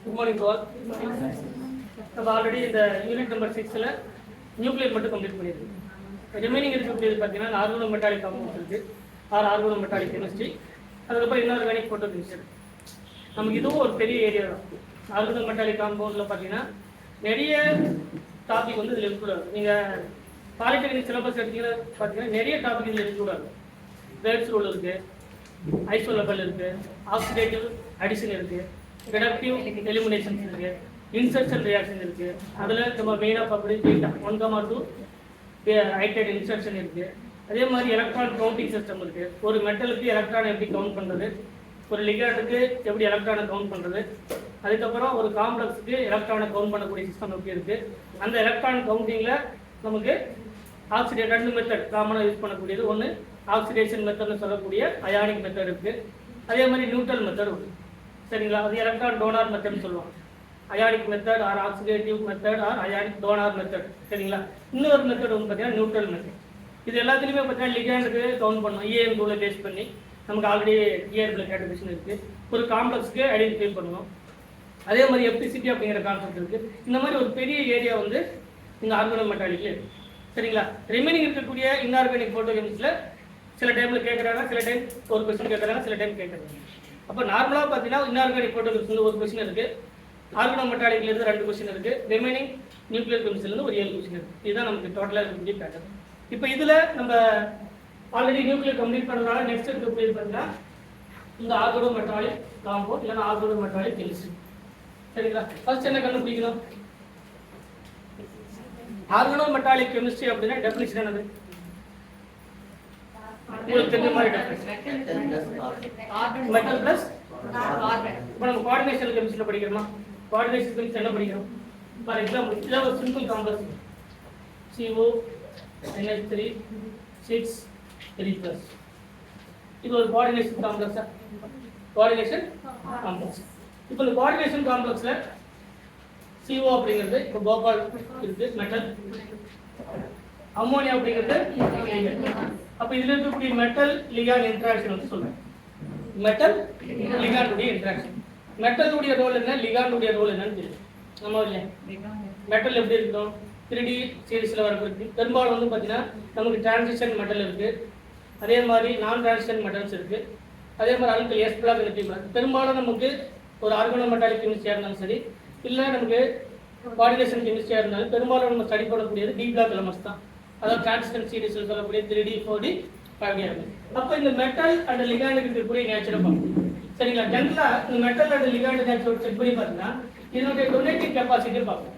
Good morning to all. நம்ம already இந்த unit number 6ல nuclear மட்டும் கம்ப்ளீட் பண்ணியிருக்கோம். ரிமைனிங் இருக்கக்கூடியது பார்த்தீங்கன்னா ஆர்கானோ மெட்டாலிக் காம்பவுண்ட்ஸ் இருக்குது, ஆர்கானோ மெட்டாலிக் கெமிஸ்ட்ரி, அதுக்கப்புறம் இன்ஆர்கானிக் ஃபோட்டோகெமிஸ்ட்ரி. நமக்கு இதுவும் ஒரு பெரிய ஏரியா தான். ஆர்கானோ மெட்டாலிக் காம்பவுண்டில் பார்த்தீங்கன்னா நிறைய டாபிக் வந்து இதில் இருக்கக்கூடாது. நீங்கள் பாலிடெக்னிக் சிலபஸ் எடுத்தீங்கன்னா பார்த்தீங்கன்னா நிறைய டாபிக் இதில் இருக்கக்கூடாது. வேர்ட்ஸ் ரூல் இருக்குது, ஐசோ லெவல் இருக்குது, ஆக்சிடேட்டிவ் அடிஷன் இருக்குது, ரிடக்டிவ் எலிமினேஷன்ஸ் இருக்குது, இன்சர்ஷன் ரியாக்ஷன் இருக்குது. அதில் நம்ம மெயினாக பார்க்கக்கூடிய டேட்டா 1,2 ஹைட்ரேட் இன்சர்ஷன் இருக்குது. அதே மாதிரி எலக்ட்ரான் கவுண்டிங் சிஸ்டம் இருக்குது. ஒரு மெட்டலுக்கு எலக்ட்ரானை எப்படி கவுண்ட் பண்ணுறது, ஒரு லிகாண்டுக்கு எப்படி எலக்ட்ரானை கவுண்ட் பண்ணுறது, அதுக்கப்புறம் ஒரு காம்ப்ளெக்ஸுக்கு எலக்ட்ரானை கவுண்ட் பண்ணக்கூடிய சிஸ்டம் எப்படி இருக்குது. அந்த எலக்ட்ரான் கவுண்டிங்கில் நமக்கு ஆக்சிடேட் 2 மெத்தட் காமனாக யூஸ் பண்ணக்கூடியது. ஒன்று ஆக்சிடேஷன் மெத்தட்னு சொல்லக்கூடிய அயானிக் மெத்தட் இருக்குது. அதே மாதிரி நியூட்ரல் மெத்தட் இருக்குது. சரிங்களா? அது எலக்ட்ரான் டோனார் மெத்தட்னு சொல்லுவாங்க. Ionic method R oxidative method R ionic donor method. சரிங்களா? இன்னொரு மெத்தட் வந்து பார்த்தீங்கன்னா நியூட்ரல் மெத்தட். இது எல்லாத்துலேயுமே பார்த்தீங்கன்னா லிகாண்டுக்கு கவுண்ட் பண்ணணும். இஏஎம் ரூலை பேஸ் பண்ணி நமக்கு ஆல்ரெடி இஏஎம்ல கேட்டகரிஷன் இருக்குது. ஒரு காம்ப்ளெக்ஸ்க்கு ஐடென்டிஃபை பண்ணணும். அதே மாதிரி எஃப்டிசிட்டி அப்படிங்கிற கான்செப்ட் இருக்குது. இந்த மாதிரி ஒரு பெரிய ஏரியா வந்து இந்த ஆர்கானோ மெட்டாலிக்ல இருக்குது. சரிங்களா? ரிமைனிங் இருக்கக்கூடிய இன்ஆர்கானிக் ஃபோட்டோகெமிஸ்ட்ரியில் சில டைமில் கேட்குறாங்க, சில டைம் ஒரு கொஸ்டின் கேட்குறாங்க, சில டைம் கேட்குறாங்க. அப்போ நார்மலாக பார்த்தீங்கன்னா இன்ஆர்கானிக் ஃபோட்டோகெமிஸ்ட்ரியில் ஒரு கொஸ்டின் இருக்குது, ஆர்கானோ மெட்டாலிக்லேருந்து 2 கொஸ்டின் இருக்குது, ரிமைனிங் நியூக்ளியர் கெமிஸ்ட்ரிலேருந்து ஒரு 7 கொஸ்டின் இருக்குது. இதுதான் நமக்கு டோட்டலாக இருக்கக்கூடிய பேட்டர்ன். இப்போ இதில் நம்ம ஆல்ரெடி நியூக்ளியர் கம்ப்ளீட் பண்ணுறதுனால நெக்ஸ்ட் இருக்கக்கூடியது பார்த்தீங்கன்னா இந்த ஆர்கானோ மெட்டாலிக் காம்பவுண்ட் இல்லைன்னா ஆர்கானோ மெட்டாலிக் கெமிஸ்ட்ரி. சரிங்களா? ஃபர்ஸ்ட் என்ன கண்டுபிடிக்கணும்? ஆர்கானோ மெட்டாலிக் கெமிஸ்ட்ரி அப்படின்னா டெஃபினிஷன் என்னது? உங்களுக்கு தெரிஞ்ச மாதிரி மெட்டல் பிளஸ் இப்போ நம்ம கோஆர்டினேஷன் கெமிஸ்ட்ரியில் படிக்கிறோமா? கோஆர்டினேஷன் கெமிஸ்ட்ரி என்ன படிக்கிறோம்? ஃபார் எக்ஸாம்பிள் இதில் ஒரு சிம்பிள் காம்ப்ளெக்ஸ் CO NH3 6 3+. இது ஒரு கோஆர்டினேஷன் காம்ப்ளெக்ஸா? Coordination complex. இப்போ இந்த கோஆர்டினேஷன் காம்ப்ளெக்ஸ்ல CO அப்படிங்கிறது இப்போ போபால் இருக்கு மெட்டல், அம்மோனியா அப்படிங்கிறது. அப்ப இதுல இருக்கக்கூடிய மெட்டல் லிகாண்ட் இன்டராக்ஷன் வந்து சொல்றேன். மெட்டல் லிகாண்ட் உடைய இன்டராக்ஷன். மெட்டல் உடைய ரோல் என்ன, லிகாண்ட் உடைய ரோல் என்னன்னு தெரியும். நம்ம இல்லையா மெட்டல் எப்படி இருக்கும்? 3D சீரிஸ்ல வரக்கூடிய பெரும்பாலும் வந்து பார்த்தீங்கன்னா நமக்கு டிரான்சிஷன் மெட்டல் இருக்கு, அதே மாதிரி நான் டிரான்சிஷன் மெட்டல்ஸ் இருக்கு, அதே மாதிரி அல்கல் எஸ் பிளாக் இருக்கு. பெரும்பாலும் நமக்கு ஒரு ஆர்கானோ மெட்டாலிக் கெமிஸ்ட்ரியா இருந்தாலும் சரி, இல்லை நமக்கு கோஆர்டினேஷன் கெமிஸ்ட்ரியா இருந்தாலும் பெரும்பாலும் நம்ம ஸ்டடி பண்ணக்கூடியது டி பிளாக் எலமெண்ட்ஸ் தான். அதாவது டிரான்சிஷன் சீரிஸ்ல சொல்லக்கூடிய 3D 4D 5D. அப்போ இந்த மெட்டல் அண்ட் லிகாண்டுக்கு இருக்கக்கூடிய நேச்சரை பார்க்கணும். சரிங்களா? ஜென்ரலா இந்த metal and ligand nature check பண்ணி பார்த்தீங்கன்னா இதனுடைய டொனேட்டிங் கெப்பாசிட்டி பார்க்கணும்.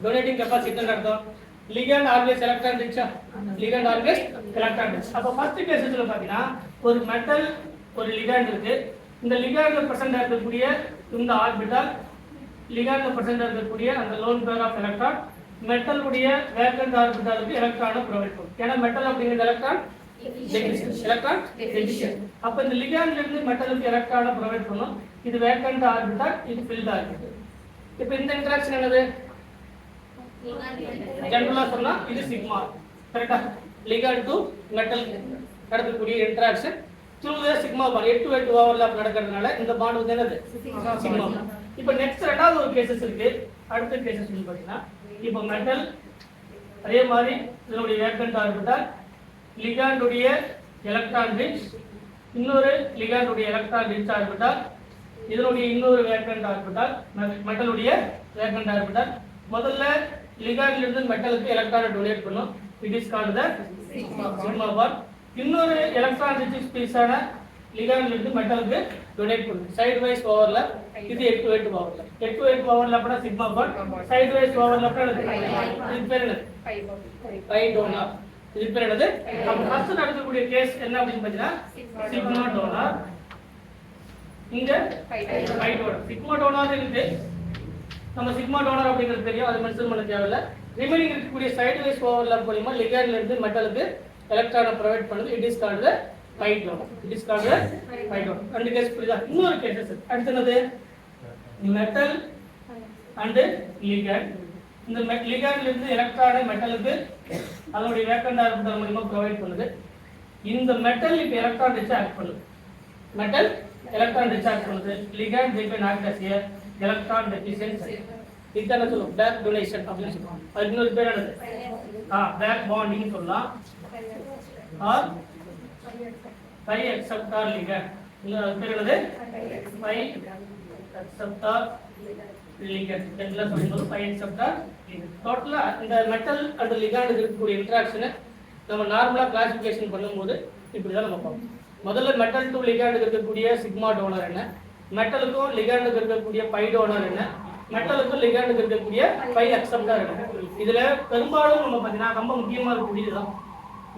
டொனேட்டிங் கெப்பாசிட்டி அர்த்தம் லிகாண்ட் ஆல்வேஸ் எலக்ட்ரான் ரிச்சா, லிகாண்ட் ஆல்வேஸ் எலக்ட்ரான் ரிச். அப்போ ஃபர்ஸ்ட் கேஸ்ல பார்த்தீங்கன்னா ஒரு மெட்டல் ஒரு லிகாண்ட் இருக்கு. இந்த லிகாண்ட்ல பிரசன்ட் இருக்கக்கூடிய இந்த ஆர்பிட்டால், லிகாண்ட்ல பிரசன்ட் இருக்கக்கூடிய அந்த lone pair of electron metal உடைய வேக்கன்ட் ஆர்பிட்டாலுக்கு எலக்ட்ரானை ப்ரொவைட் பண்ணும். ஏன்னா மெட்டல் அப்படிங்கிறது எலக்ட்ரான் டெஃபிஷியன்ட். அப்ப இந்த லிகாண்ட்ல இருந்து மெட்டலுக்கு எலக்ட்ரானை ப்ரொவைட் பண்ணும். இது வேக்கன்ட் ஆர்பிட்டால், இது ஃபில்ட் ஆர்பிட்டால். இப்போ இந்த இன்டராக்ஷன் என்னது? ஜெனரலா சொன்னா இது சிக்மா. கரெக்ட்டா? லிகாண்ட் டு மெட்டல் நடக்கக்கூடிய interaction through the sigma bond. 8 to 8 overlap நடக்கிறதுனால இந்த பாண்ட் வந்து என்னது? சிக்மா. இப்போ நெக்ஸ்ட் ரெண்டாவது ஒரு கேसेस இருக்கு. அடுத்த கேसेस வந்து பாத்தீங்கன்னா இப்போ மெட்டல் அதே மாதிரி இதனுடைய வேக்கன்ட் ஆர்பிட்டால், லிகாண்ட் உடைய எலக்ட்ரான் ரிச், இன்னொரு லிகாண்ட் உடைய எலக்ட்ரான் ரிச் ஆர்பிட்டால், இதனுடைய இன்னொரு வேக்கன்ட் ஆர்பிட்டால், மெட்டல் உடைய வேக்கன்ட் ஆர்பிட்டால். முதல்ல லிகாண்ட்ல இருந்து மெட்டலுக்கு எலக்ட்ரானை டொனேட் பண்ணும். It is called the sigma bond. இன்னொரு எலக்ட்ரான் ரிச் பீஸான லிகாண்ட்ல இருந்து மெட்டலுக்கு டொனேட் பண்ணும். Side wise overlap. இது 8 to 8 ஓவர்லாப். 8 to 8 ஓவர்லாப்னா சிக்மா பாண்ட். சைடு வைஸ் ஓவர்லாப்னா இது பேர் என்ன? Pi donor. இது பேர் என்னது? அப்ப ஃபர்ஸ்ட் நடக்கக்கூடிய கேஸ் என்ன அப்படினு பார்த்தீங்கன்னா சிக்மா டோனார், இங்க பை டோனார். சிக்மா டோனார் இருக்கு. நம்ம சிக்மா டோனார் அப்படிங்கிறது தெரியும், அது மென்ஷன் பண்ண தேவையில்லை. ரிமைனிங் இருக்கக்கூடிய சைடு வைஸ் ஓவர்லாப் மூலமா லிகாண்ட்ல இருந்து மெட்டலுக்கு எலக்ட்ரானை ப்ரொவைட் பண்ணுது. It is called the pi donor. It is called the pi donor. ரெண்டு கேஸ் புரியுதா? இன்னொரு கேसेस அடுத்து என்னது? Metal and ligand. இந்த லிகாண்ட்ல இருந்து எலக்ட்ரானை மெட்டலுக்கு அதனுடைய வேக்கன்ட் ஆர்பிட்டால் மூலமா ப்ரொவைட் பண்ணுது. இந்த மெட்டல் இப்ப எலக்ட்ரான் ரிச் ஆக்ட் பண்ணுது. மெட்டல் electron discharge பண்ணுது. ligand they can act as a electron deficiency. இதுதானே சொல்லுவோம் பேக் டொனேஷன் அப்படின்னு சொல்லுவாங்க. அது இன்னொரு பேர் என்னது? பேக் பாண்டிங் சொல்லலாம். Or pi acceptor ligand. இன்னொரு பேர் என்னது? Pi acceptor ligand. இதெல்லாம் சொல்லும்போது பை அக்செப்டார் லிகண்ட். டோட்டலா இந்த மெட்டல் அண்ட் லிகண்ட் இருக்கக்கூடிய இன்டராக்ஷனை நம்ம நார்மலா கிளாசிஃபிகேஷன் பண்ணும்போது இப்படிதான் நம்ம பார்ப்போம். முதல்ல மெட்டல் டு லிகண்ட் இருக்கக்கூடிய சிக்மா டோனர் என்ன, மெட்டலுக்கும் லிகண்டுக்கு இருக்கக்கூடிய பை டோனர் என்ன, மெட்டலுக்கும் லிகண்டுக்கு இருக்கக்கூடிய பை அக்செப்டார் என்ன. இதுல பெரும்பாலும் நம்ம பார்த்தீங்கன்னா ரொம்ப முக்கியமா இருக்கக்கூடியதுதான்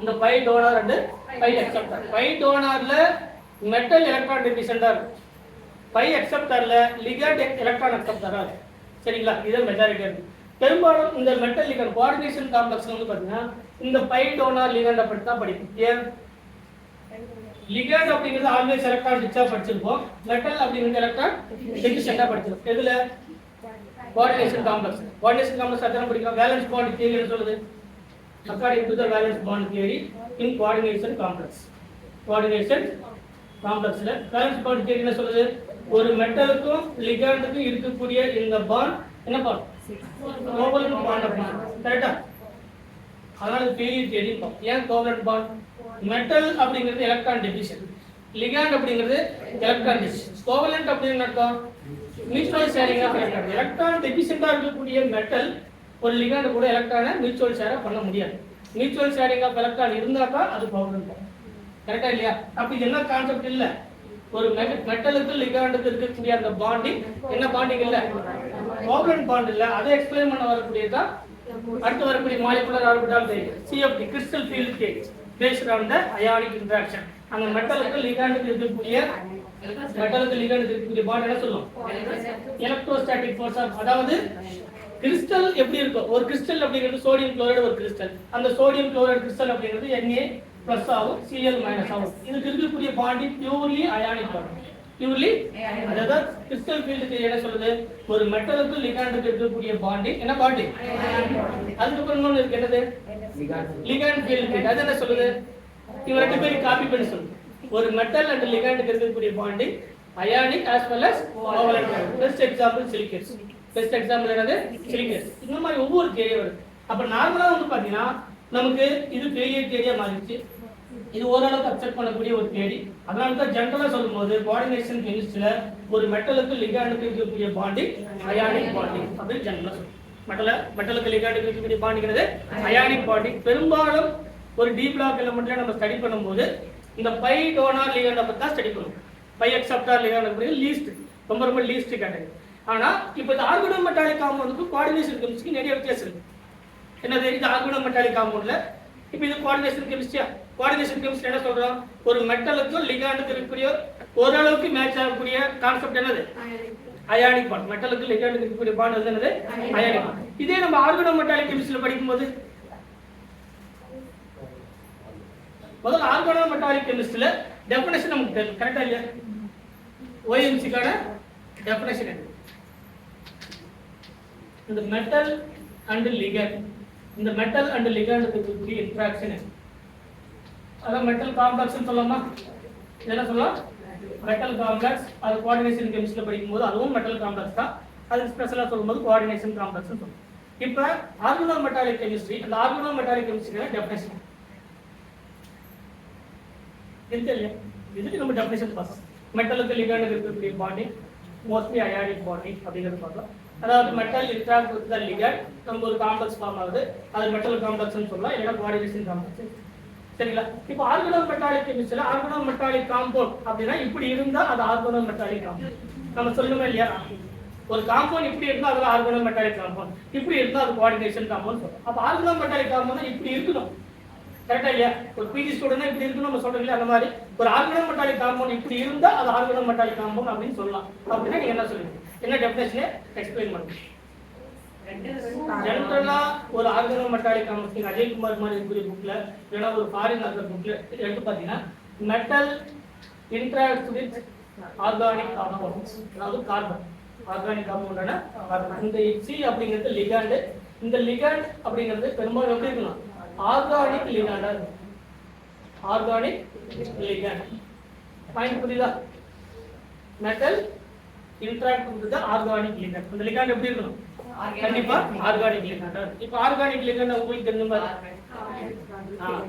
இந்த pi donor and pi acceptor. Pi டோனர்ல மெட்டல் எலக்ட்ரான் டெஃபிஷியன்டா இருக்கும், பை அக்செப்டார்ல லிகண்ட் எலக்ட்ரான் அக்செப்டாரா இருக்கும். சரிங்களா? இது மெஜாரிட்டியா இருக்கு. பெரும்பாலும் இந்த மெட்டல் லிகண்ட் கோஆர்டினேஷன் காம்ப்ளெக்ஸ் வந்து பார்த்தீங்கன்னா இந்த பை டோனர் லிகண்ட் பற்றி தான் படிக்கும். ஏன் லிகண்ட் அப்படிங்கிறது ஆல்வேஸ் எலக்ட்ரான் ரிச்சா படிச்சிருப்போம், மெட்டல் அப்படிங்கிறது எலக்ட்ரான் டெஃபிஷியன்ட்டா படிச்சிருப்போம். எதுல? Coordination complex. கோஆர்டினேஷன் காம்ப்ளெக்ஸ் அதான் படிக்கிறோம். வேலன்ஸ் பாண்ட் தியரி என்ன சொல்லுது? According to the valence bond theory in coordination complex. Coordination காம்ப்ளெக்ஸ்ல வேலன்ஸ் பாண்ட் தியரி என்ன சொல்லுது? ஒரு மெட்டலுக்கும் லிகண்டுக்கும் இருக்கக்கூடிய இந்த பாண்ட் என்ன பாண்ட்? கோவலன்ட் பாண்ட் அப்படின்னு. கரெக்ட்டா? அதனால ஃபெயிலியர் தியரி. ஏன் கோவலன்ட் பாண்ட்? மெட்டல் அப்படிங்கிறது எலக்ட்ரான் டெஃபிஷியன்ட், லிகண்ட் அப்படிங்கிறது எலக்ட்ரான் டெஃபிஷியன்ட். கோவலன்ட் அப்படிங்கிற அர்த்தம் mutual sharing of electron. Electron டெஃபிஷியன்ட்டா இருக்கக்கூடிய மெட்டல் ஒரு லிகண்ட் கூட எலக்ட்ரானை மியூச்சுவல் ஷேர் பண்ண முடியாது. மியூச்சுவல் ஷேரிங் ஆஃப் எலக்ட்ரான் இருந்தாக்கா அது கோவலன்ட் பாண்ட். கரெக்டா இல்லையா? அப்ப இது என்ன கான்செப்ட் இல்ல, ஒரு மெட்டலுக்கு லிகண்டுக்கு இருக்கக்கூடிய அந்த பாண்டிங் என்ன பாண்டிங் இல்ல, கோவலன்ட் பாண்ட் இல்ல. அதை எக்ஸ்பிளைன் பண்ண வரக்கூடியதான் அடுத்து வரக்கூடிய molecular orbital theory, CFT crystal field theory based on the ionic interaction. அந்த மெட்டலுக்கு லிகண்டுக்கு இருக்கக்கூடிய பாண்ட் என்ன சொல்லுவோம்? Electrostatic force. அதாவது கிறிஸ்டல் எப்படி இருக்கும்? ஒரு கிறிஸ்டல் அப்படிங்கிறது சோடியம் குளோரைடு ஒரு கிறிஸ்டல். அந்த சோடியம் குளோரைடு கிறிஸ்டல் அப்படிங்கிறது Na+ ஆகும், Cl- ஆகும். இதுக்கு இருக்கக்கூடிய bond purely ionic bond. Purely அதாவது கிறிஸ்டல் ஃபீல்ட் தியரி என்ன சொல்லுது? ஒரு மெட்டலுக்கு லிகண்டுக்கு இருக்கக்கூடிய பாண்ட் என்ன பாண்ட்? அதுக்கு இன்னொன்னு இருக்கு, என்னது? Ligand field theory. அது என்ன சொல்லுது? இவங்க ரெண்டு பேரும் காப்பி பண்ணி சொல்லுது. ஒரு மெட்டல் அண்ட் லிகண்டுக்கு இருக்கக்கூடிய bond ionic as well as covalent. Best example silicates. Best example என்னது? சிலிக்கேட்ஸ். இந்த மாதிரி ஒவ்வொரு தியரி வருது. அப்ப நார்மலா வந்து பாத்தீங்கன்னா நமக்கு இது ஃபெயிலியர் தியரியா மாறிடுச்சு. இது ஓரளவுக்கு அக்செப்ட் பண்ணக்கூடிய ஒரு தியரி. அதனால தான் ஜெனரலா சொல்லும்போது கோஆர்டினேஷன் கெமிஸ்ட்ரியில ஒரு மெட்டலுக்கு லிகண்டுக்கு இருக்கக்கூடிய பாண்ட் அயானிக் பாண்ட் அப்படின்னு ஜெனரலா சொல்லுவோம். மெட்டலுக்கு லிகண்டுக்கு இருக்கக்கூடிய பாண்ட்ங்கிறது அயானிக் பாண்ட். பெரும்பாலும் ஒரு டி பிளாக் எலிமெண்ட்ல நம்ம ஸ்டடி பண்ணும்போது இந்த பை டோனார் லிகண்டை பத்தி தான் ஸ்டடி பண்ணுவோம். பை அக்செப்டார் லிகண்ட் லீஸ்ட், ரொம்ப லீஸ்ட் கேட்டகரி. ஆனா இப்போ இந்த ஆர்கானோ மெட்டாலிக் காம்பவுண்டுக்கு கோஆர்டினேஷன் கெமிஸ்ட்ரிக்கு நிறைய வித்தியாசம் இருக்கு. என்னது? இது ஆர்கானோ மெட்டாலிக் காம்பவுண்ட்ல இப்போ இது கோஆர்டினேஷன் கெமிஸ்ட்ரியா? கோஆர்டினேஷன் கெமிஸ்ட்ரி என்ன சொல்றோம்? ஒரு மெட்டலுக்கும் லிகண்டுக்கு இருக்கக்கூடிய ஓரளவுக்கு மேட்ச் ஆகக்கூடிய கான்செப்ட் என்னது? Ionic bond. மெட்டலுக்கு லிகண்டுக்கு இருக்கக்கூடிய பாண்ட் என்னது? Ionic bond. இதே நம்ம ஆர்கானோ மெட்டாலிக் கெமிஸ்ட்ரியில படிக்கும்போது முதல்ல ஆர்கானோ மெட்டாலிக் கெமிஸ்ட்ரியில டெஃபினேஷன் நமக்கு தெரியும். கரெக்டா இல்லையா? OMC-க்கான டெஃபினேஷன் என்ன? இந்த மெட்டல் அண்ட் லிகண்ட், இந்த மெட்டல் அண்ட் லிகண்டுக்கு இருக்கக்கூடிய இன்டராக்ஷன் அதான் மெட்டல் காம்ப்ளெக்ஸ்னு சொல்லலாமா? என்ன சொல்லலாம்? Metal complex. அது கோஆர்டினேஷன் கெமிஸ்ட்ரியில படிக்கும்போது அதுவும் மெட்டல் காம்ப்ளெக்ஸ் தான். அது ஸ்பெஷலா சொல்லும்போது கோஆர்டினேஷன் காம்ப்ளெக்ஸ்னு சொல்லுவோம். இப்போ ஆர்கானோ மெட்டாலிக் கெமிஸ்ட்ரி, அந்த ஆர்கானோ மெட்டாலிக் கெமிஸ்ட்ரியோட டெஃபினேஷன் இருக்கு இல்லையா? இதுக்கு நம்ம டெஃபினேஷன் பார்க்கலாம். மெட்டலுக்கு லிகண்டுக்கு இருக்கக்கூடிய பாண்டிங் மோஸ்ட்லி அயானிக் பாண்டிங் அப்படிங்கிறது பார்க்கலாம். அதாவது metal interact with the ligand, நம்ம ஒரு காம்ப்ளெக்ஸ் ஃபார்ம் ஆகுது, அது மெட்டல் காம்ப்ளெக்ஸ்னு சொல்லலாம், இல்லைன்னா கோஆர்டினேஷன் காம்ப்ளெக்ஸ். சரிங்களா? இப்போ ஆர்கானோ மெட்டாலிக் கெமிஸ்ட்ரியில ஆர்கானோ மெட்டாலிக் காம்பவுண்ட் அப்படின்னா இப்படி இருந்தா அது ஆர்கானோ மெட்டாலிக் காம்பவுண்ட். நம்ம சொல்லுமே இல்லையா? ஒரு காம்பவுண்ட் இப்படி இருந்தா அது ஆர்கானோ மெட்டாலிக் காம்பவுண்ட், இப்படி இருந்தா அது கோஆர்டினேஷன் காம்பவுண்ட் சொல்றோம். அப்ப ஆர்கானோ மெட்டாலிக் காம்பவுண்ட் இப்படி இருக்கணும். கரெக்டா இல்லையா? ஒரு பிஜி ஸ்டூடெண்ட் இப்படி இருக்கணும் நம்ம சொல்றோம் இல்லையா? அந்த மாதிரி ஒரு ஆர்கானோ மெட்டாலிக் காம்பவுண்ட் இப்படி இருந்தா அது ஆர்கானோ மெட்டாலிக் காம்பவுண்ட் அப்படின்னு சொல்லலாம். அப்படின்னா நீங்க என்ன சொல்லுவீங்க? என்ன டெஃபினேஷன் எக்ஸ்பிளைன் பண்ணுங்க. ஜெனரலா ஒரு ஆர்கானோ மெட்டாலிக் காம்பவுண்ட் அஜய்குமார் மாதிரி இருக்கக்கூடிய புக்ல இல்லைன்னா ஒரு ஃபாரின் ஆர்கர் புக்ல எடுத்து பாத்தீங்கன்னா metal interact with organic compounds, அதாவது கார்பன். ஆர்கானிக் காம்பவுண்டான கார்பன். இந்த சி அப்படிங்கிறது லிகண்ட். இந்த லிகண்ட் அப்படிங்கிறது பெரும்பாலும் எப்படி இருக்கணும்? ஆர்கானிக் லிகண்டா இருக்கும். ஆர்கானிக் லிகண்ட் பாயிண்ட் புரியுதா? Metal interact with the organic ligand. இந்த ligand எப்படி இருக்கணும்? கண்டிப்பா ஆர்கானிக் ligand. இப்போ ஆர்கானிக் ligand உங்களுக்கு தெரியும் பாருங்க.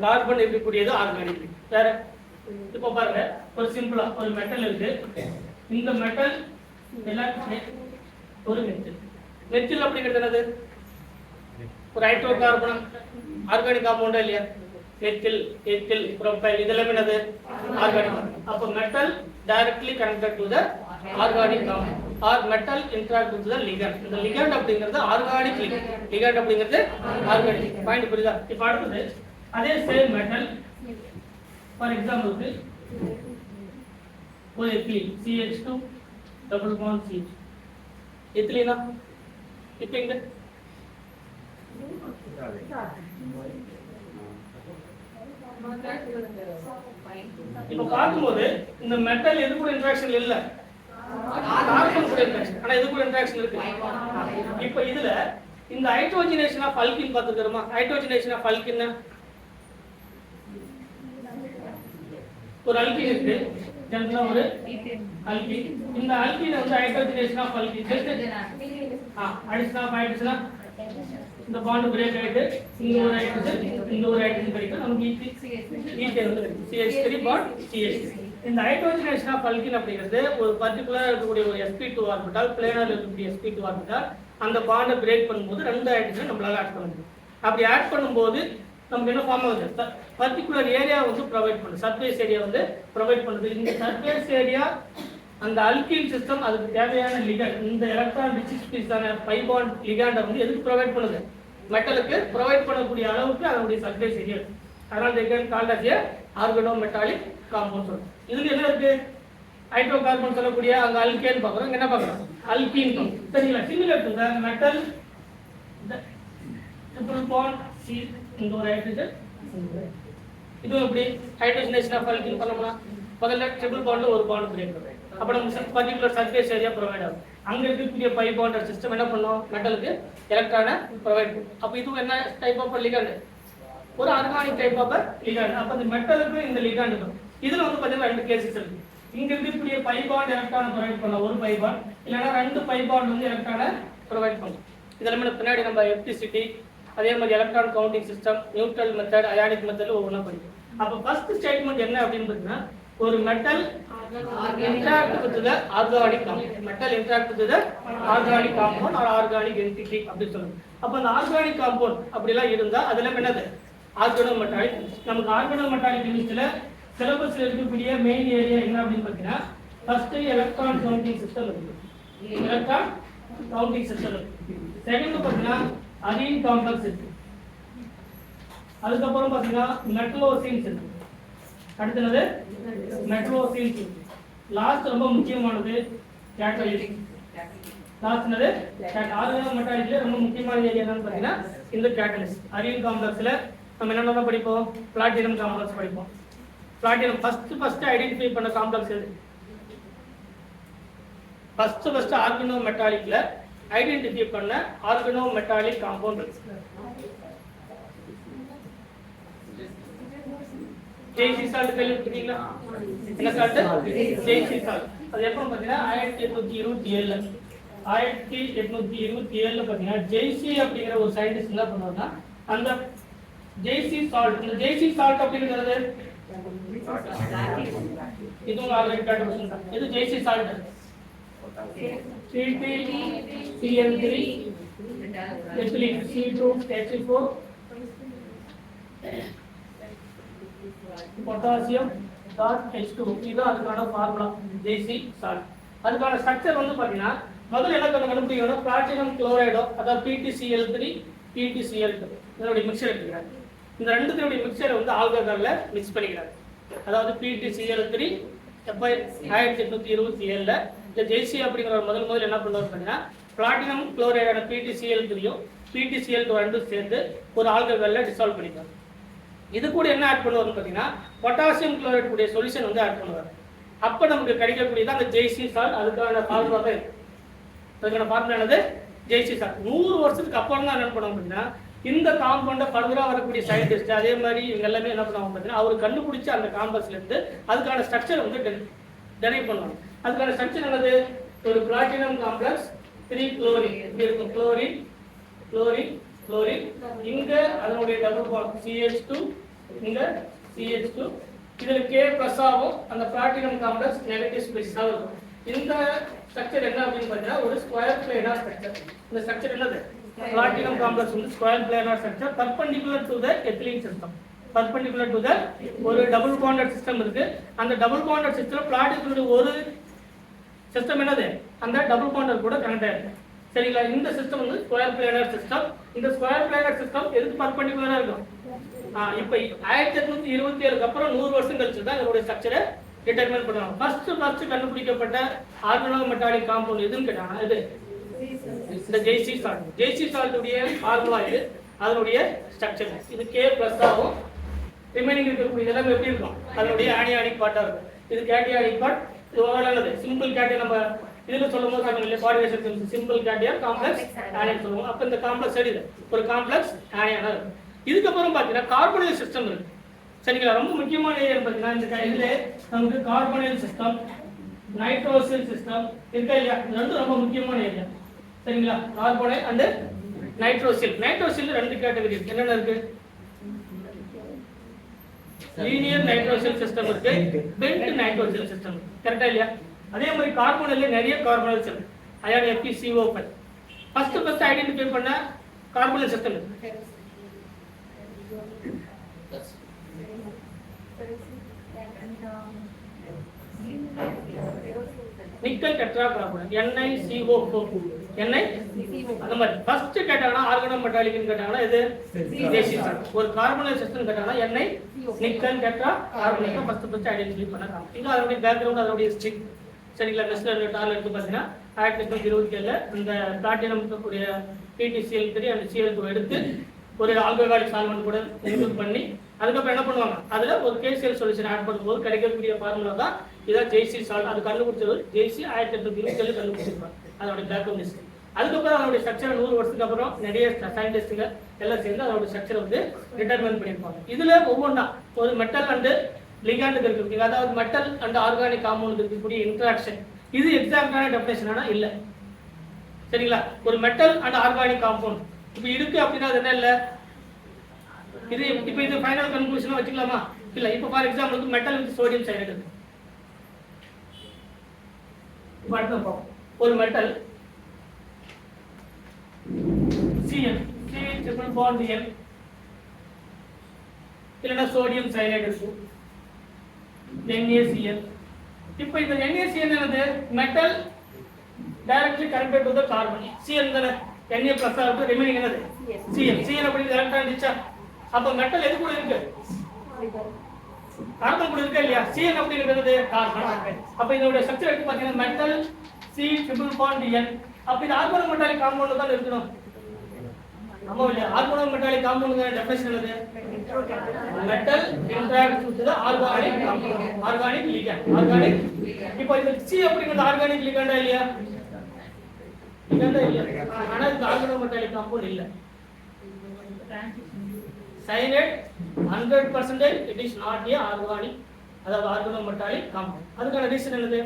கார்பன் இருக்கக்கூடியது ஆர்கானிக். வேற இப்போ பாருங்க ஒரு சிம்பிளா ஒரு மெட்டல் இருக்கு. இந்த மெட்டல் எல்லாம் ஒரு மெட்டல். மெட்டல் அப்படிங்கிறது என்னது? ஒரு ஹைட்ரோ கார்பன் ஆர்கானிக் காம்பவுண்டா இல்லையா? மெத்தில், எத்தில், ப்ரோபைல் இதெல்லாம் என்னது? ஆர்கானிக். அப்போ metal directly connected to the organic compound or metal interact with the ligand. இந்த லிகண்ட் அப்படிங்கிறது ஆர்கானிக் லிகண்ட். லிகண்ட் அப்படிங்கிறது ஆர்கானிக். பாயிண்ட் புரியுதா? இப்போ அடுத்தது அதே சேம் மெட்டல் ஃபார் எக்ஸாம்பிளுக்கு ஒரு ethylene CH2 double bond CH. எத்திலீனா இப்போ இங்க இப்ப பார்க்கும்போது இந்த மெட்டல் எது கூட இன்டராக்ஷன் இல்ல, கார்பன் கூட இன்டராக்ஷன். ஆனா எது கூட இன்டராக்ஷன் இருக்கு? இப்ப இதுல இந்த ஹைட்ரோஜனேஷன் ஆஃப் அல்கின் பாத்துக்கிறோமா? ஹைட்ரோஜனேஷன் ஆஃப் அல்கின் ஒரு அல்கின் இருக்கு, ஜெனரலா ஒரு அல்கின். இந்த அல்கின் வந்து hydrogenation of alkyne addition of ஆயிடுச்சுன்னா இந்த பாண்ட் பிரேக் ஆயிட்டு இங்க ஒரு ஹைட்ரஜன் இங்க ஒரு ஹைட்ரஜன் கிடைக்கும். நமக்கு ஈத்தேன் வந்து CH3 பாண்ட் CH. இந்த ஹைட்ரோஜனேஷன் ஆஃப் அல்கின் அப்படிங்கிறது ஒரு பர்టిక్యులரா இருக்கக்கூடிய ஒரு sp2 ஆர்பிட்டால், பிளேனர்ல இருக்கக்கூடிய sp2 ஆர்பிட்டால் அந்த பாண்டை பிரேக் பண்ணும்போது ரெண்டு ஹைட்ரஜன் நம்மளால ஆட் பண்ண முடியும். அப்படி ஆட் பண்ணும்போது நமக்கு என்ன ஃபார்ம் ஆகுது? பர்టిక్యులர் ஏரியா வந்து ப்ரொவைட் பண்ணுது, சர்ஃபேஸ் ஏரியா வந்து ப்ரொவைட் பண்ணுது. இந்த சர்ஃபேஸ் ஏரியா அந்த அல்கின் சிஸ்டம் அதுக்கு தேவையான லிகண்ட், இந்த எலக்ட்ரான் ரிச் ஸ்பீஸான பை பாண்ட் லிகண்டை வந்து எதுக்கு ப்ரொவைட் பண்ணுது? மெட்டலுக்கு ப்ரொவைட் பண்ணக்கூடிய அளவுக்கு அதனுடைய சர்ஃபேஸ் ஏரியா. அதனால ligand called as a organo metallic compound சொல்றோம். இதுல என்ன இருக்கு? ஹைட்ரோ கார்பன் சொல்லக்கூடிய அங்க அல்கேன் பார்க்குறோம், இங்க என்ன பார்க்குறோம்? அல்கீன். சரிங்களா? Similar to the metal triple bond C, இங்க ஒரு ஹைட்ரஜன். இது எப்படி ஹைட்ரோஜனேஷன் ஆஃப் அல்கீன் பண்ணோம்னா முதல்ல ட்ரிபிள் பாண்ட்ல ஒரு பாண்ட் பிரேக் பண்ணும். அப்போ நம்ம பர்டிகுலர் சர்ஃபேஸ் ஏரியா ப்ரொவைட் ஆகும். அங்க இருக்கக்கூடிய பை பாண்டர் சிஸ்டம் என்ன பண்ணும்? மெட்டலுக்கு எலக்ட்ரானை ப்ரொவைட் பண்ணும். அப்போ இது என்ன டைப் ஆஃப் லிகண்ட்? ஒரு ஆர்கானிக் டைப் ஆஃப் லிகண்ட். அப்போ இந்த மெட்டலுக்கு இந்த லிகண்ட் இருக்கும். இதுல வந்து பாத்தீங்கன்னா ரெண்டு கேசஸ் இருக்கு. இங்க இருக்கக்கூடிய பை பாண்ட் எலக்ட்ரானை ப்ரொவைட் பண்ணலாம், ஒரு பை பாண்ட், இல்லைன்னா ரெண்டு பை பாண்ட் வந்து எலக்ட்ரானை ப்ரொவைட் பண்ணலாம். இதெல்லாம் பின்னாடி நம்ம எலக்ட்ரிசிட்டி, அதே மாதிரி electron counting system, neutral method, ionic method ஒவ்வொன்றா படிக்கும். அப்போ ஃபர்ஸ்ட் ஸ்டேட்மெண்ட் என்ன அப்படின்னு பார்த்தீங்கன்னா, ஒரு metal interact with the organic compound. Metal interact with the organic compound or organic entity அப்படி சொல்லுங்க. அப்ப அந்த ஆர்கானிக் காம்பவுண்ட் அப்படிலாம் இருந்தா அதெல்லாம் என்னது? Organo metallic. நமக்கு ஆர்கானோ மெட்டாலிக் கெமிஸ்ட்ரியில சிலபஸ்ல இருக்கக்கூடிய மெயின் ஏரியா என்ன அப்படின்னு பார்த்தீங்கன்னா, ஃபர்ஸ்ட் எலக்ட்ரான் கவுண்டிங் சிஸ்டம் இருக்கு. எலக்ட்ரான் கவுண்டிங் சிஸ்டம் இருக்கு. செகண்ட் பார்த்தீங்கன்னா அயன் காம்ப்ளெக்ஸ் இருக்கு. அதுக்கப்புறம் பார்த்தீங்கன்னா மெட்டலோசின்ஸ் இருக்கு. அடுத்தது மெட்டலோசின்ஸ் இருக்கு. லாஸ்ட் ரொம்ப முக்கியமானது கேட்டலிஸ்ட். லாஸ்ட் என்னது? ஆர்கானோ மெட்டாலிக்ல ரொம்ப முக்கியமான ஏரியா என்னன்னு பார்த்தீங்கன்னா இந்த கேட்டலிஸ்ட். அயன் காம்ப்ளெக்ஸ்ல நம்ம என்னென்ன படிப்போம்? பிளாட்டினம் காம்ப்ளெக்ஸ் படிப்போம். பிளாட்டினம் ஃபர்ஸ்ட் ஐடென்டிஃபை பண்ண காம்ப்ளெக்ஸ் எது? ஃபர்ஸ்ட் ஆர்கானோ மெட்டாலிக்ல ஐடென்டிஃபை பண்ண organo metallic compound Jaish salt கேள்விப்பட்டிருக்கீங்களா? என்ன சால்ட்? ஜெய்சி சால்ட். அது எப்போ பார்த்தீங்கன்னா 1827 பார்த்தீங்கன்னா ஜெய்சி அப்படிங்கிற ஒரு சயின்டிஸ்ட் என்ன பண்ணுவாங்கன்னா அந்த ஜெய்சி சால்ட், இந்த ஜெய்சி சால்ட் அப்படிங்கிறது இதுவும் ஆல்ரெடி காட்டுறேன். இது Jaish salt CpCl3 ethylene C2H4 potassium H2. இது அதுக்கான ஃபார்முலா ஜெய்சி சால்ட். அதுக்கான ஸ்ட்ரக்சர் வந்து பார்த்தீங்கன்னா முதல்ல என்ன கண்டுபிடிக்கணும்? பிளாட்டினம் குளோரைடோ அதாவது PtCl3 PtCl2 இதனுடைய மிக்சர் எடுத்துக்கிறாங்க. இந்த ரெண்டுத்தினுடைய மிக்சரை வந்து ஆல்கஹால்ல மிக்ஸ் பண்ணிக்கிறாங்க. அதாவது PtCl3 எப்போ 1827 இந்த ஜெய்சி அப்படிங்கிற முதல்ல என்ன பண்ணுவாங்க பார்த்தீங்கன்னா பிளாட்டினம் குளோரைடான PtCl3யும் PtCl2 ரெண்டும் சேர்ந்து ஒரு ஆல்கஹால்ல டிசால்வ் பண்ணிப்பாங்க. இது கூட என்ன ஆட் பண்ணுவாங்க பார்த்தீங்கன்னா பொட்டாசியம் குளோரைட் கூடிய சொல்யூஷன் வந்து ஆட் பண்ணுவாங்க. அப்போ நமக்கு கிடைக்கக்கூடியது அந்த ஜெய்சி சால்ட். அதுக்கான ஃபார்முலா தான் இருக்கு. அதுக்கான ஃபார்முலா என்னது? ஜெய்சி சால்ட். 100 வருஷத்துக்கு அப்புறம் தான் என்ன பண்ணுவாங்க பார்த்தீங்கன்னா இந்த காம்பவுண்டை ஃபர்தரா வரக்கூடிய சயின்டிஸ்ட் அதே மாதிரி இவங்க எல்லாமே என்ன பண்ணுவாங்க பார்த்தீங்கன்னா அவர் கண்டுபிடிச்ச அந்த காம்பஸ்ல இருந்து அதுக்கான ஸ்ட்ரக்சர் வந்து டெரைவ் பண்ணுவாங்க. அதுக்கான ஸ்ட்ரக்சர் என்னது? ஒரு பிளாட்டினம் காம்ப்ளெக்ஸ் 3 குளோரின் இப்படி இருக்கும். குளோரின் குளோரின் குளோரின், இங்க அதனுடைய டபுள் பாண்ட் CH2, இங்க CH2, இதுல K பிளஸ் ஆகும். அந்த பிளாட்டினம் காம்ப்ளெக்ஸ் நெகட்டிவ் ஸ்பீஷீஸ் ஆகும். இந்த ஸ்ட்ரக்சர் என்ன அப்படின்னு பார்த்தீங்கன்னா ஒரு ஸ்கொயர் பிளேனார் ஸ்ட்ரக்சர். இந்த ஸ்ட்ரக்சர் என்னது? பிளாட்டினம் காம்ப்ளெக்ஸ் வந்து square planar structure, perpendicular to the ethylene system. Perpendicular to the ஒரு டபுள் பாண்டட் சிஸ்டம் இருக்கு. அந்த டபுள் பாண்டட் சிஸ்டம் பிளாட்டினுடைய ஒரு சிஸ்டம் என்னது? அந்த டபுள் பாண்டட் கூட கனெக்ட் ஆயிருக்கு. சரிங்களா? இந்த சிஸ்டம் வந்து ஸ்கொயர் பிளேனார் சிஸ்டம். இந்த ஸ்கொயர் பிளேனார் சிஸ்டம் எதுக்கு பர்பெண்டிகுலரா இருக்கும்? இப்போ 1827க்கு அப்புறம் 100 வருஷம் கழிச்சு தான் இதோட ஸ்ட்ரக்சரை டிட்டர்மைன் பண்ணுவாங்க. ஃபர்ஸ்ட் கண்டுபிடிக்கப்பட்ட ஆர்கானோமெட்டாலிக் காம்பவுண்ட் எதுன்னு கேட்டாங்கன்னா இது இந்த ஜெய்சி சால்ட். ஜெய்சி சால்ட்டுடைய ஃபார்முலா இது, அதனுடைய ஸ்ட்ரக்சர் இது K பிளஸ் ஆகும். ரிமைனிங் இருக்கக்கூடிய எல்லாமே எப்படி இருக்கும்? அதனுடைய ஆனியானிக் பார்ட்டா இருக்கும். இது கேட்டியானிக் பார்ட். இது ஓவரால் சிம்பிள் கேட்டியா நம்ம இதுல சொல்லும்போது சொல்லுங்க கோஆர்டினேஷன் சிம்பிள் கேட்டியா காம்ப்ளெக்ஸ் ஆனியன் சொல்லுவோம். அப்ப இந்த காம்ப்ளெக்ஸ் இது ஒரு காம்ப்ளெக்ஸ் ஆனியனா இருக்கும். இதுக்கப்புறம் பாத்தீங்கன்னா கார்பனைல் சிஸ்டம் இருக்கு. சரிங்களா? ரொம்ப முக்கியமான ஏரியா பாத்தீங்கன்னா இந்த இதுல நமக்கு கார்பனைல் சிஸ்டம், நைட்ரோசில் சிஸ்டம் இருக்கா இல்லையா? ரெண்டும் ரொம்ப முக்கியமான ஏரியா. சரிங்களா? Carbonyl and nitrosyl. நைட்ரோசில் ரெண்டு கேட்டகரி இருக்கு. என்னென்ன இருக்கு? லீனியர் நைட்ரோசில் சிஸ்டம் இருக்கு, பென்ட் நைட்ரோசில் சிஸ்டம் இருக்கு. கரெக்டா இல்லையா? அதே மாதிரி கார்பனைல்ல நிறைய கார்பனைல்ஸ் இருக்கு. அயன் FeCO5 ஃபர்ஸ்ட் ஐடென்டிஃபை பண்ண கார்பனைல் சிஸ்டம் இருக்கு. நிக்கல் டெட்ரா கார்பன் NiCO4 அந்த மாதிரி ஃபர்ஸ்ட் கேட்டாங்கன்னா ஆர்கானோமெட்டாலிக்னு கேட்டாங்கன்னா இது ஜெய்சி சால்ட். ஒரு கார்பனைல் சிஸ்டம் கேட்டாங்கன்னா Ni nickel tetra carbon first identify பண்ணலாம். இங்க அதோட பேக்ரவுண்ட் அதோட ஹிஸ்டரி. சரிங்களா? நெஸ்லர் டால் எடுத்து பார்த்தீங்கன்னா 1827 இந்த பிளாட்டினம் கூடிய PtCl3 அந்த Cl2 எடுத்து ஒரு ஆல்கஹாலிக் சால்வெண்ட் கூட இன்க்ளூட் பண்ணி அதுக்கப்புறம் என்ன பண்ணுவாங்க? அதுல ஒரு KCl சொல்யூஷன் ஆட் பண்ணும்போது கிடைக்கக்கூடிய ஃபார்முலா தான் இதான் ஜெய்சி சால்ட். அது கண்டுபிடிச்சது ஜெய்சி 1827 கண்டுபிடிச்சிருப்பாங்க. அதோட பேக்ரவுண்ட் ஹிஸ்டரி. அதுக்கப்புறம் அதோட ஸ்ட்ரக்சர் 100 வருஷத்துக்கு அப்புறம் நிறைய சயின்டிஸ்டுங்க எல்லாம் சேர்ந்து அதோட ஸ்ட்ரக்சர் வந்து டிட்டர்மைன் பண்ணியிருப்பாங்க. இதுல ஒவ்வொன்றா ஒரு மெட்டல் அண்ட் லிகாண்ட் இருக்கு. அதாவது மெட்டல் அண்ட் ஆர்கானிக் காம்பவுண்ட் இருக்கக்கூடிய இன்டராக்ஷன் இது எக்ஸாக்டான டெஃபினேஷனா இல்ல. சரிங்களா? ஒரு மெட்டல் அண்ட் ஆர்கானிக் காம்பவுண்ட் இப்ப இருக்கு அப்படின்னா அது என்ன இல்ல, இது இப்ப இது ஃபைனல் கன்க்ளூஷனா வச்சுக்கலாமா? இல்ல. இப்ப for example metal with sodium cyanide இருக்கு. இப்ப அடுத்து பார்ப்போம். ஒரு metal Cn C triple bond N இல்லனா சோடியம் சைனைடு இருக்கு NaCl. இப்போ இந்த NaCl என்னது? Metal directly connected to the carbon. Cl தான Na பிளஸ் ஆகும். ரிமைனிங் என்னது? Cl. Cl அப்படி டைரக்டா இருந்துச்சா? அப்ப மெட்டல் எது கூட இருக்கு? கார்பன் கூட இருக்கா இல்லையா? Cl அப்படிங்கிறது கார்பன். அப்ப இதோட ஸ்ட்ரக்சர் எடுத்து பாத்தீங்கன்னா metal C triple bond N. அப்ப இது ஆர்கானோமெட்டாலிக் காம்பவுண்ட் தான் இருக்கணும். நம்ம இல்ல ஆர்கானோமெட்டாலிக் காம்பவுண்ட் டெஃபினிஷன் என்னது? Metal interacts with the organic compound. Organic ligand. Organic. இப்போ இந்த C அப்படிங்கிறது ஆர்கானிக் லிகண்டா இல்லையா? லிகண்டா இல்ல. ஆனா இது ஆர்கானோமெட்டாலிக் காம்பவுண்ட் இல்ல. Cyanide 100% it is not a organic, அதாவது ஆர்கானோமெட்டாலிக் காம்பவுண்ட். அதுக்கான ரீசன் என்னது?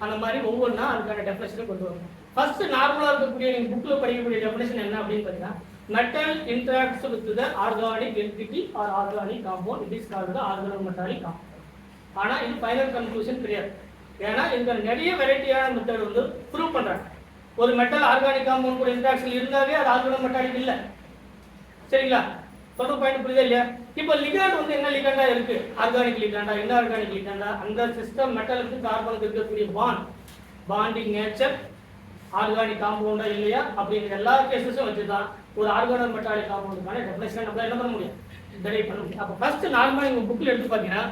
அந்த மாதிரி ஒவ்வொன்றா அதுக்கான டெஃபினேஷனை கொண்டு வரணும். ஃபர்ஸ்ட் நார்மலா இருக்கக்கூடிய நீங்க புக்ல படிக்கக்கூடிய டெஃபினேஷன் என்ன அப்படின்னு பார்த்தீங்கன்னா metal interacts with the organic entity or organic compound it is called the organometallic compound. ஆனா இது ஃபைனல் கன்க்ளூஷன் கிடையாது. ஏன்னா இதுல நிறைய வெரைட்டியான மெத்தட் வந்து ப்ரூவ் பண்றாங்க. ஒரு மெட்டல் ஆர்கானிக் காம்பவுண்ட் கூட இன்டராக்ஷன் இருந்தாவே அது ஆர்கானோமெட்டாலிக் இல்ல. சரிங்களா? சொல்ற பாயிண்ட் புரியுதா இல்லையா? இப்போ லிகாண்ட் வந்து என்ன லிகாண்டா இருக்கு? ஆர்கானிக் லிகாண்டா, இன்ஆர்கானிக் லிகாண்டா, அந்த சிஸ்டம் மெட்டலுக்கு கார்பனுக்கு இருக்கக்கூடிய பாண்டிங் நேச்சர் ஆர்கானிக் காம்பவுண்டா இல்லையா அப்படிங்கிற எல்லா கேசஸும் வச்சுதான் ஒரு ஆர்கானோமெட்டாலிக் காம்பவுண்டுக்கான டெஃபினேஷன் நம்ம என்ன பண்ண முடியும்? டெரைவ் பண்ண முடியும். அப்போ ஃபர்ஸ்ட் நார்மலா உங்க புக்ல எடுத்து பாத்தீங்கன்னா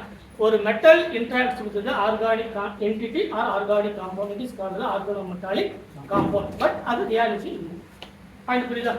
ஒரு metal interacts with the organic entity or organic compound it is called the organometallic compound. But அது ரியாலிட்டி பாயிண்ட் புரியுதா?